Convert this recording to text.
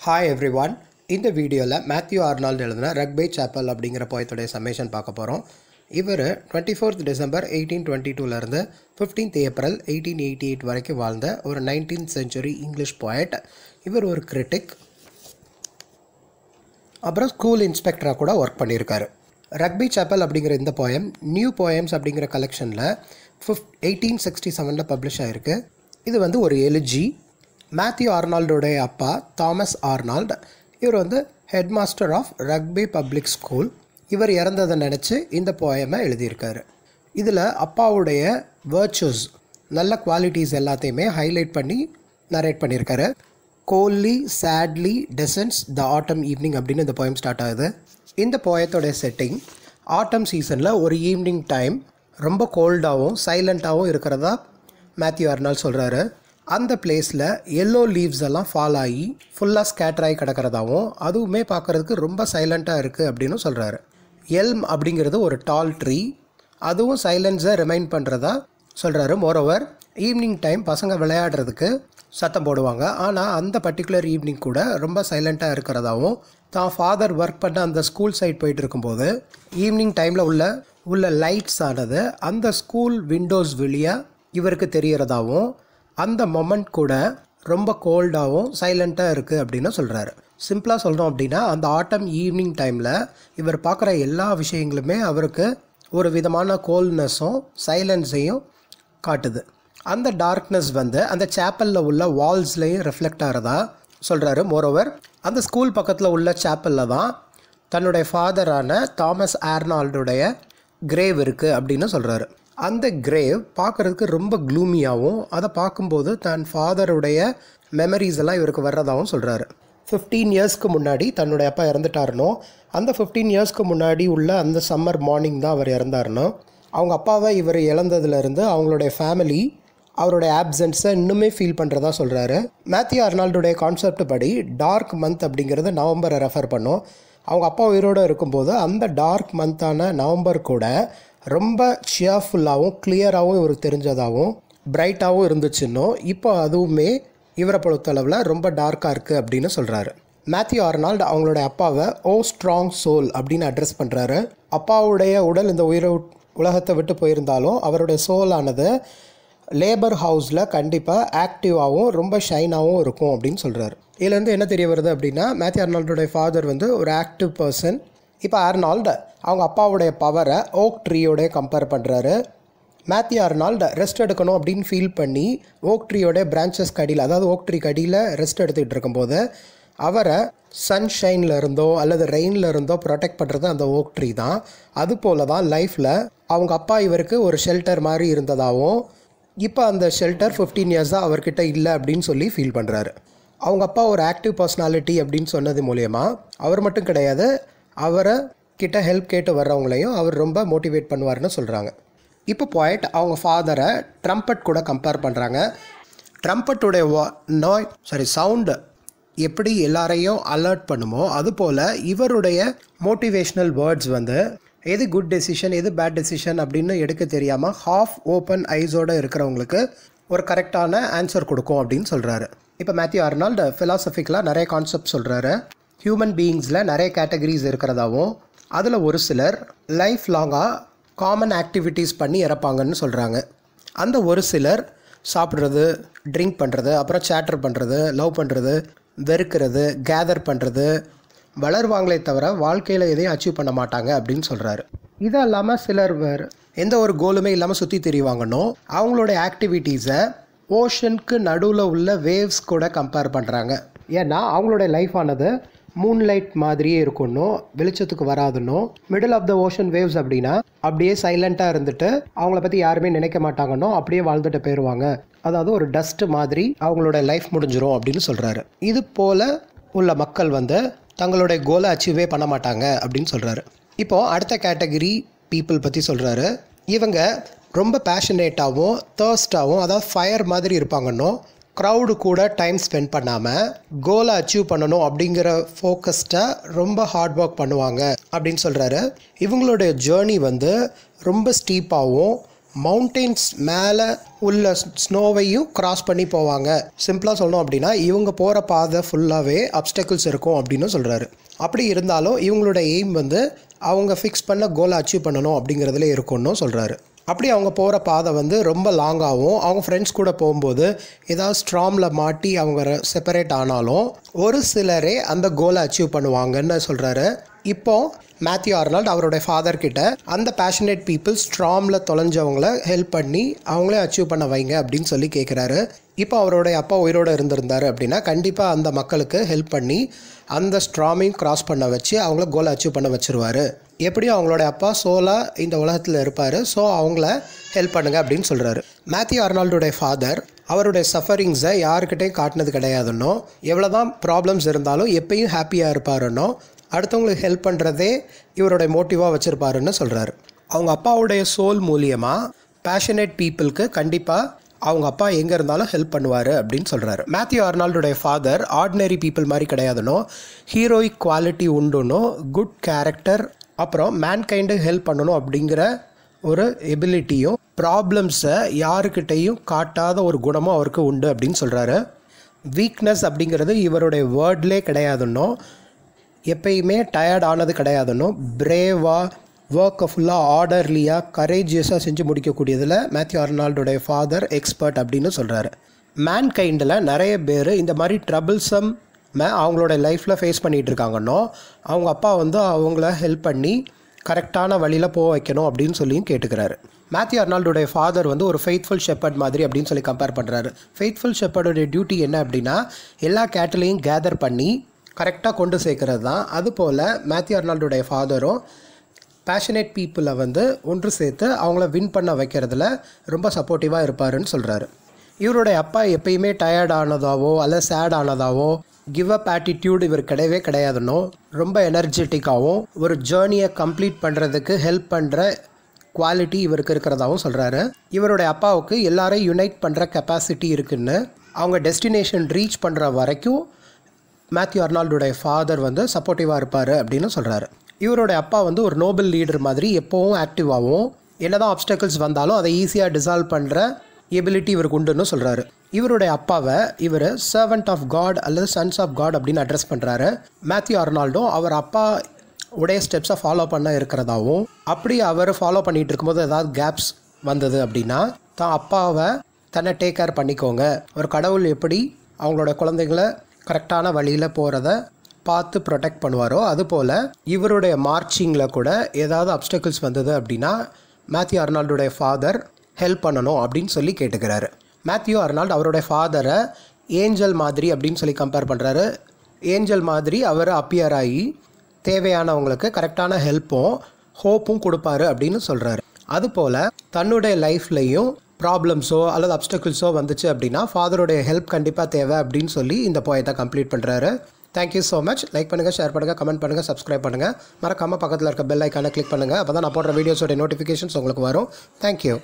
Hi everyone. இந்த வீடியோவில் Matthew Arnold எழுதின ரக்பே சாப்பல் அப்படிங்கிற போயத்துடைய சம்மேஷன் பார்க்க போகிறோம். இவர் 24th December 1822லேருந்து 15th April 1888 வரைக்கும் வாழ்ந்த ஒரு 19th century இங்கிலீஷ் போயட். இவர் ஒரு கிரிட்டிக், அப்புறம் ஸ்கூல் இன்ஸ்பெக்டராக கூட ஒர்க் பண்ணியிருக்காரு. ரக்பே சாப்பல் அப்படிங்கிற இந்த போயம் நியூ போயம்ஸ் அப்படிங்கிற கலெக்ஷனில் 1867 பப்ளிஷ் ஆகிருக்கு. இது வந்து ஒரு எலிஜி. மேத்யூ ஆர்னால்டோடைய அப்பா தாமஸ் ஆர்னால்டு, இவர் head master of Rugby public school. இவர் இறந்ததை நினச்சி இந்த போயமை எழுதியிருக்காரு. இதில் அப்பாவுடைய வேர்ச்சுஸ், நல்ல குவாலிட்டிஸ் எல்லாத்தையுமே ஹைலைட் பண்ணி நரேட் பண்ணியிருக்காரு. கோல்லி சேட்லி டெசன்ஸ் த ஆட்டம் ஈவினிங் அப்படின்னு இந்த போயம் ஸ்டார்ட் ஆகுது. இந்த போயத்தோடைய செட்டிங் ஆட்டம் சீசனில் ஒரு ஈவினிங் டைம் ரொம்ப கோல்டாகவும் சைலண்ட்டாகவும் இருக்கிறதா மேத்யூ ஆர்னால்டு சொல்கிறாரு. அந்த பிளேஸில் எல்லோ லீவ்ஸ் எல்லாம் ஃபால் ஆகி ஃபுல்லாக ஸ்கேட்டர் ஆகி கிடக்கிறதாவும், அதுவுமே பார்க்குறதுக்கு ரொம்ப சைலண்ட்டாக இருக்குது அப்படின்னு சொல்கிறாரு. எல்ம் அப்படிங்கிறது ஒரு டால் ட்ரீ, அதுவும் சைலன்ஸை ரிமைண்ட் பண்ணுறதா சொல்கிறாரு. மோரோவர் ஈவினிங் டைம் பசங்க விளையாடுறதுக்கு சத்தம் போடுவாங்க, ஆனால் அந்த பர்டிகுலர் ஈவினிங் கூட ரொம்ப சைலண்ட்டாக இருக்கிறதாவும், தான் ஃபாதர் ஒர்க் பண்ண அந்த ஸ்கூல் சைட் போயிட்டு இருக்கும்போது ஈவினிங் டைமில் உள்ள லைட்ஸ் ஆனது அந்த ஸ்கூல் விண்டோஸ் வழியாக இவருக்கு தெரிகிறதாவும், அந்த மொமெண்ட் கூட ரொம்ப கோல்டாகவும் சைலண்ட்டாக இருக்குது அப்படின்னு சொல்கிறாரு. சிம்பிளாக சொல்கிறோம் அப்படின்னா, அந்த ஆட்டம் ஈவினிங் டைமில் இவர் பார்க்குற எல்லா விஷயங்களுமே அவருக்கு ஒரு விதமான கோல்ட்னஸும் சைலன்ஸையும் காட்டுது. அந்த டார்க்னஸ் அந்த சாப்பலில் உள்ள வால்ஸ்லேயும் ரெஃப்ளெக்ட் ஆகிறதா சொல்கிறாரு. மோரோவர் அந்த ஸ்கூல் பக்கத்தில் உள்ள சாப்பலில் தான் தன்னுடைய ஃபாதரான தாமஸ் ஆர்னால்டுடைய கிரேவ் இருக்குது அப்படின்னு சொல்கிறாரு. அந்த கிரேவ் பார்க்குறதுக்கு ரொம்ப க்ளூமியாகவும், அதை பார்க்கும்போது தன் ஃபாதருடைய மெமரிஸ் எல்லாம் இவருக்கு வர்றதாகவும் சொல்கிறாரு. 15 இயர்ஸ்க்கு முன்னாடி தன்னுடைய அப்பா இறந்துட்டாருனோ, அந்த 15 இயர்ஸ்க்கு முன்னாடி உள்ள அந்த சம்மர் மார்னிங் தான் அவர் இறந்தாருனோ, அவங்க அப்பாவை இவர் இழந்ததுலேருந்து அவங்களுடைய ஃபேமிலி அவருடைய ஆப்சன்ஸை இன்னுமே ஃபீல் பண்ணுறதா சொல்கிறாரு. மேத்யூ ஆர்னால்டுடைய கான்செப்ட் படி டார்க் மந்த் அப்படிங்கிறது நவம்பரை ரெஃபர் பண்ணோம். அவங்க அப்பா உயிரோடு இருக்கும்போது அந்த டார்க் மந்தான நவம்பர் கூட ரொம்ப ஷியர்ஃபுல்லாகவும் கிளியராகவும் இவருக்கு தெரிஞ்சதாகவும் பிரைட்டாகவும் இருந்துச்சுன்னோ, இப்போ அதுவுமே இவரை பொறுத்தளவில் ரொம்ப டார்க்காக இருக்குது அப்படின்னு சொல்கிறாரு. மேத்யூ ஆர்னால்டு அவங்களுடைய அப்பாவை ஓ ஸ்ட்ராங் சோல் அப்படின்னு அட்ரஸ் பண்ணுறாரு. அப்பாவுடைய உடல் இந்த உலகத்தை விட்டு போயிருந்தாலும் அவருடைய சோலானது லேபர் ஹவுஸில் கண்டிப்பாக ஆக்டிவாகவும் ரொம்ப ஷைனாகவும் இருக்கும் அப்படின்னு சொல்கிறாரு. இதுலேருந்து என்ன தெரிய வருது அப்படின்னா, மேத்யூ ஆர்னால்டுடைய ஃபாதர் ஒரு ஆக்டிவ் பர்சன். இப்போ ஆர்னால்டு அவங்க அப்பாவுடைய பவரை ஓக் ட்ரீயோடைய கம்பேர் பண்ணுறாரு. மேத்யூ ஆர்னால்டு ரெஸ்ட் எடுக்கணும் அப்படின்னு ஃபீல் பண்ணி ஓக் ட்ரீயோடைய பிரான்ச்சஸ் கடியில், அதாவது ஓக் ட்ரீ கடியில் ரெஸ்ட் எடுத்துக்கிட்டு இருக்கும்போது அவரை சன்ஷைனில் இருந்தோ அல்லது ரெயினில் இருந்தோ ப்ரொடெக்ட் பண்ணுறது அந்த ஓக் ட்ரீ தான். அதுபோல் தான் லைஃப்பில் அவங்க அப்பா இவருக்கு ஒரு ஷெல்டர் மாதிரி இருந்ததாகவும், இப்போ அந்த ஷெல்டர் 15 இயர்ஸாக அவர்கிட்ட இல்லை அப்படின்னு சொல்லி ஃபீல் பண்ணுறாரு. அவங்க அப்பா ஒரு ஆக்டிவ் பர்சனாலிட்டி அப்படின்னு சொன்னது மூலயமா அவர் மட்டும் கிடையாது, அவரை கிட்ட ஹெல்ப் கேட்டு வர்றவங்களையும் அவர் ரொம்ப மோட்டிவேட் பண்ணுவார்னு சொல்கிறாங்க. இப்போ போய்ட் அவங்க ஃபாதரை ட்ரம்பட் கூட கம்பேர் பண்ணுறாங்க. ட்ரம்பட்டுடைய சவுண்டு எப்படி எல்லாரையும் அலர்ட் பண்ணுமோ, அதுபோல் இவருடைய மோட்டிவேஷ்னல் வேர்ட்ஸ் எது குட் டெசிஷன் எது பேட் டெசிஷன் அப்படின்னு எடுக்க தெரியாமல் ஹாஃப் ஓப்பன் ஐஸோடு இருக்கிறவங்களுக்கு ஒரு கரெக்டான ஆன்சர் கொடுக்கும் அப்படின்னு சொல்கிறாரு. இப்போ மேத்யூ ஆர்னால்டு ஃபிலாசபிக்கலாக நிறைய கான்செப்ட் சொல்கிறாரு. ஹியூமன் பீயிங்ஸில் நிறைய கேட்டகரிஸ் இருக்கிறதாவும், அதில் ஒரு சிலர் லைஃப் லாங்காக காமன் ஆக்டிவிட்டீஸ் பண்ணி இறப்பாங்கன்னு சொல்கிறாங்க. அந்த ஒரு சிலர் சாப்பிட்றது, ட்ரிங்க் பண்ணுறது, அப்புறம் சேட்டர் பண்ணுறது, லவ் பண்ணுறது, வெறுக்கிறது, கேதர் பண்ணுறது, வளருவாங்களே தவிர வாழ்க்கையில் எதையும் அச்சீவ் பண்ண மாட்டாங்க அப்படின்னு சொல்கிறாரு. இது இல்லாமல் சிலர் எந்த ஒரு கோலுமே இல்லாமல் சுற்றி தெரிவாங்கன்னோ, அவங்களுடைய ஆக்டிவிட்டீஸை ஓஷனுக்கு நடுவில் உள்ள வேவ்ஸ் கூட கம்பேர் பண்ணுறாங்க. ஏன்னா அவங்களுடைய லைஃப் ஆனது மூன்லைட் மாதிரியே இருக்கணும், வெளிச்சத்துக்கு வராதுன்னோ, middle of the ocean waves அப்படின்னா அப்படியே சைலண்ட்டாக இருந்துட்டு அவங்கள பற்றி யாருமே நினைக்க மாட்டாங்கன்னோ, அப்படியே வாழ்ந்துட்டு போயிடுவாங்க. அதாவது ஒரு டஸ்ட் மாதிரி அவங்களோட லைஃப் முடிஞ்சிரும் அப்படின்னு சொல்கிறாரு. இது போல் உள்ள மக்கள் தங்களுடைய கோலை அச்சீவே பண்ண மாட்டாங்க அப்படின்னு சொல்கிறாரு. இப்போது அடுத்த கேட்டகரி பீப்புள் பற்றி சொல்கிறாரு. இவங்க ரொம்ப பேஷனேட்டாகவும் தர்ஸ்டாகவும், அதாவது ஃபயர் மாதிரி இருப்பாங்கன்னோ, க்ரௌடு கூட டைம் ஸ்பெண்ட் பண்ணாமல் கோலை அச்சீவ் பண்ணணும் அப்படிங்கிற ஃபோக்கஸ்டாக ரொம்ப ஹார்ட் ஒர்க் பண்ணுவாங்க அப்படின்னு சொல்கிறாரு. இவங்களுடைய ஜேர்னி ரொம்ப ஸ்டீப்பாகவும் மவுண்டெயின்ஸ் மேலே உள்ள ஸ்னோவையும் கிராஸ் பண்ணி போவாங்க. சிம்பிளாக சொல்லணும் அப்படின்னா இவங்க போகிற பாதை ஃபுல்லாகவே அப்டக்கிள்ஸ் இருக்கும் அப்படின்னு சொல்கிறாரு. அப்படி இருந்தாலும் இவங்களோட எய்ம் வந்து அவங்க ஃபிக்ஸ் பண்ண கோலை அச்சீவ் பண்ணணும் அப்படிங்கிறதுல இருக்கும்னு சொல்கிறாரு. அப்படி அவங்க போகிற பாதை வந்து ரொம்ப லாங்காகவும் அவங்க ஃப்ரெண்ட்ஸ் கூட போகும்போது ஏதாவது ஸ்ட்ராமில் மாட்டி அவங்க செப்பரேட் ஆனாலும் ஒரு சிலரே அந்த கோலை அச்சீவ் பண்ணுவாங்கன்னு சொல்கிறாரு. இப்போ மேத்யூ ஆர்னால்ட் அவருடைய ஃபாதர் கிட்ட அந்த பேஷனேட் பீப்புள் ஸ்ட்ராமில் தொலைஞ்சவங்கள ஹெல்ப் பண்ணி அவங்களே அச்சீவ் பண்ண வைங்க அப்படின்னு சொல்லி கேட்குறாரு. இப்போ அவருடைய அப்பா உயிரோடு இருந்திருந்தார் அப்படின்னா கண்டிப்பாக அந்த மக்களுக்கு ஹெல்ப் பண்ணி அந்த ஸ்ட்ராமையும் கிராஸ் பண்ண வச்சு அவங்கள கோலை அச்சீவ் பண்ண வச்சுருவார். எப்படியும் அவங்களோட அப்பா சோலாக இந்த உலகத்தில் இருப்பார். ஸோ அவங்கள ஹெல்ப் பண்ணுங்க அப்படின்னு சொல்கிறாரு. மேத்யூ ஆர்னால்டுடைய ஃபாதர் அவருடைய சஃபரிங்ஸை யாருக்கிட்டையும் காட்டினது கிடையாதுன்னோ, எவ்வளோ தான் ப்ராப்ளம்ஸ் இருந்தாலும் எப்பயும் ஹாப்பியாக இருப்பாருன்னோ, அடுத்தவங்களுக்கு ஹெல்ப் பண்ணுறதே இவருடைய மோட்டிவாக வச்சுருப்பாருன்னு சொல்கிறாரு. அவங்க அப்பாவுடைய சோல் மூலியமாக பேஷனேட் பீப்புளுக்கு கண்டிப்பாக அவங்க அப்பா எங்கே இருந்தாலும் ஹெல்ப் பண்ணுவார் அப்படின்னு சொல்கிறாரு. மேத்யூ ஆர்னால்டுடைய ஃபாதர் ஆர்டினரி பீப்புள் மாதிரி கிடையாதுனோ, ஹீரோயிக் குவாலிட்டி உண்டுனோ, குட் கேரக்டர், அப்புறம் மேன்கைண்டு ஹெல்ப் பண்ணணும் அப்படிங்கிற ஒரு எபிலிட்டியும் ப்ராப்ளம்ஸை யாருக்கிட்டையும் காட்டாத ஒரு குணமும் அவருக்கு உண்டு அப்படின்னு சொல்கிறாரு. வீக்னஸ் அப்படிங்கிறது இவருடைய வேர்ட்லே கிடையாதுன்னோ, எப்பயுமே டயர்ட் ஆனது கிடையாதுன்னோ, பிரேவாக ஒர்க்கை ஃபுல்லாக ஆர்டர்லியாக கரேஜியஸாக செஞ்சு முடிக்கக்கூடியதில் மேத்யூ ஆர்னால்டுடைய ஃபாதர் எக்ஸ்பர்ட் அப்படின்னு சொல்கிறாரு. மேன்கைண்டில் நிறைய பேர் இந்த மாதிரி ட்ரபிள்ஸம் அவங்களோட லைஃப்பில் ஃபேஸ் பண்ணிகிட்டு இருக்காங்கன்னோ, அவங்க அப்பா வந்து அவங்கள ஹெல்ப் பண்ணி கரெக்டான வழியில் போக வைக்கணும் அப்படின்னு சொல்லியும் கேட்டுக்கிறாரு. மேத்யூ ஆர்னால்டுடைய ஃபாதர் வந்து ஒரு ஃபெய்த்ஃபுல் ஷெப்பர்ட் மாதிரி அப்படின்னு சொல்லி கம்பேர் பண்ணுறாரு. ஃபெய்த்ஃபுல் ஷெப்பர்டுடைய டியூட்டி என்ன அப்படின்னா எல்லா கேட்டிலையும் கேதர் பண்ணி கரெக்டாக கொண்டு சேர்க்கறது தான். அதுபோல் மேத்யூ ஆர்னால்டுடைய ஃபாதரும் பேஷனேட் பீப்புளை வந்து ஒன்று சேர்த்து அவங்கள வின் பண்ண வைக்கிறதுல ரொம்ப சப்போர்ட்டிவாக இருப்பாருன்னு சொல்கிறாரு. இவருடைய அப்பா எப்பயுமே டயர்ட் ஆனதாவோ அல்லது சேட் ஆனதாவோ கிவ் அப் ஆட்டிடியூட் இவர் கிடையவே கிடையாதுன்னோ, ரொம்ப எனர்ஜெட்டிக்காகவும் ஒரு ஜேர்னியை கம்ப்ளீட் பண்ணுறதுக்கு ஹெல்ப் பண்ணுற குவாலிட்டி இவருக்கு இருக்கிறதாகவும் சொல்கிறாரு. இவருடைய அப்பாவுக்கு எல்லாரையும் யுனைட் பண்ணுற கெப்பாசிட்டி இருக்குன்னு, அவங்க டெஸ்டினேஷன் ரீச் பண்ணுற வரைக்கும் மேத்யூ ஆர்னால்டுடைய ஃபாதர் வந்து சப்போர்ட்டிவாக இருப்பார் அப்படின்னு சொல்கிறாரு. இவருடைய அப்பா வந்து ஒரு நோபல் லீடர் மாதிரி எப்போவும் ஆக்டிவாகவும் என்னதான் ஆப்ஸ்டக்கிள்ஸ் வந்தாலும் அதை ஈஸியாக டிசால்வ் பண்ணுற எபிலிட்டி இவருக்கு உண்டுன்னு சொல்கிறாரு. இவருடைய அப்பாவை இவர் சர்வெண்ட் ஆஃப் காட் அல்லது சன்ஸ் ஆஃப் காட் அப்படின்னு அட்ரஸ் பண்ணுறாரு. மேத்யூ ஆர்னால்டும் அவர் அப்பா உடைய ஸ்டெப்ஸை ஃபாலோ பண்ண இருக்கிறதாவும், அப்படி அவர் ஃபாலோ பண்ணிகிட்டு இருக்கும்போது ஏதாவது கேப்ஸ் வந்தது அப்படின்னா தான் அப்பாவை தன்னை டேக் கேர் பண்ணிக்கோங்க, ஒரு கடவுள் எப்படி அவங்களோட குழந்தைங்களை கரெக்டான வழியில் போகிறத பார்த்து ப்ரொடெக்ட் பண்ணுவாரோ அதுபோல் இவருடைய மார்ச்சிங்கில் கூட ஏதாவது அப்டக்கிள்ஸ் வந்தது அப்படின்னா மேத்யூ ஆர்னால்டுடைய ஃபாதர் ஹெல்ப் பண்ணணும் அப்படின்னு சொல்லி கேட்டுக்கிறாரு. மேத்யூ ஆர்னால்ட் அவருடைய ஃபாதரை ஏஞ்சல் மாதிரி அப்படின்னு சொல்லி கம்பேர் பண்ணுறாரு. ஏஞ்சல் மாதிரி அவர் அப்பியர் ஆகி தேவையானவங்களுக்கு கரெக்டான ஹெல்ப்பும் ஹோப்பும் கொடுப்பாரு அப்படின்னு சொல்கிறாரு. அதுபோல் தன்னுடைய லைஃப்லையும் ப்ராப்ளம்ஸோ அல்லது அப்டக்கிள்ஸோ வந்துச்சு அப்படின்னா ஃபாதருடைய ஹெல்ப் கண்டிப்பாக தேவை அப்படின்னு சொல்லி இந்த போயத்தை கம்ப்ளீட் பண்ணுறாரு. Thank you so much. லைக் பண்ணுங்கள், ஷேர் பண்ணுங்கள், கமெண்ட் பண்ணுங்கள், சப்ஸ்கிரைப் பண்ணுங்கள். மறக்காமல் பக்கத்தில் இருக்க பெல் ஐக்கானை கிளிக் பண்ணுங்கள். அப்போ தான் நான் போடுற வீடியோஸோட நோட்டிஃபிகேஷன்ஸ் உங்களுக்கு வரும். தேங்க்யூ.